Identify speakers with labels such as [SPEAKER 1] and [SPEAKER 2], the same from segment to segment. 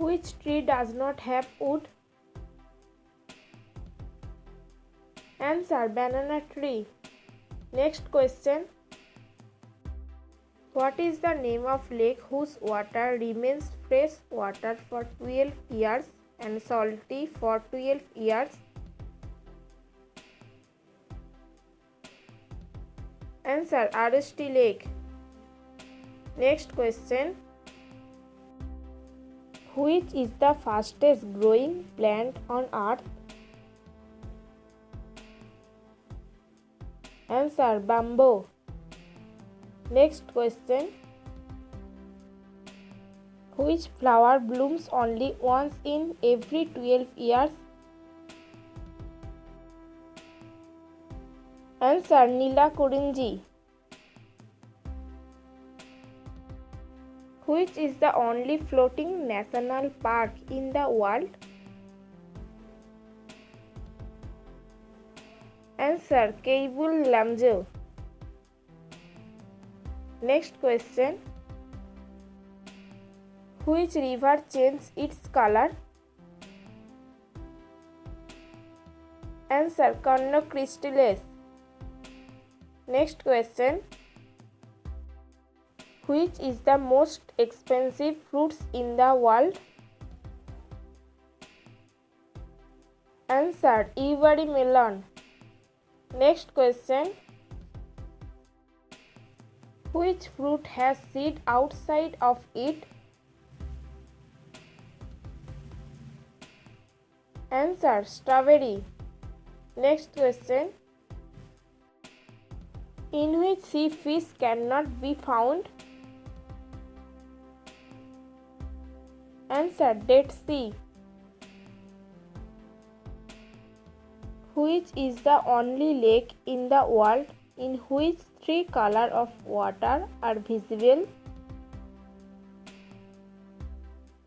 [SPEAKER 1] Which tree does not have wood? Answer: banana tree. Next question. What is the name of lake whose water remains fresh water for 12 years and salty for 12 years? Answer: Arasti Lake. Next question. Which is the fastest growing plant on earth? Answer: bamboo. Next question. Which flower blooms only once in every 12 years? Answer: Neelakurinji. Which is the only floating national park in the world? Answer: Keibul Lamjau. Next question. Which river changes its color? Answer: Kannakristiles. Next question. Which is the most expensive fruits in the world? Answer: Ivory melon. Next question. Which fruit has seed outside of it? Answer: strawberry. Next question. In which sea fish cannot be found? Answer: Dead Sea. Which is the only lake in the world in which three colors of water are visible?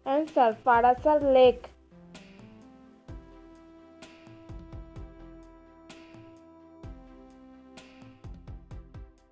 [SPEAKER 1] Answer: Parasar Lake.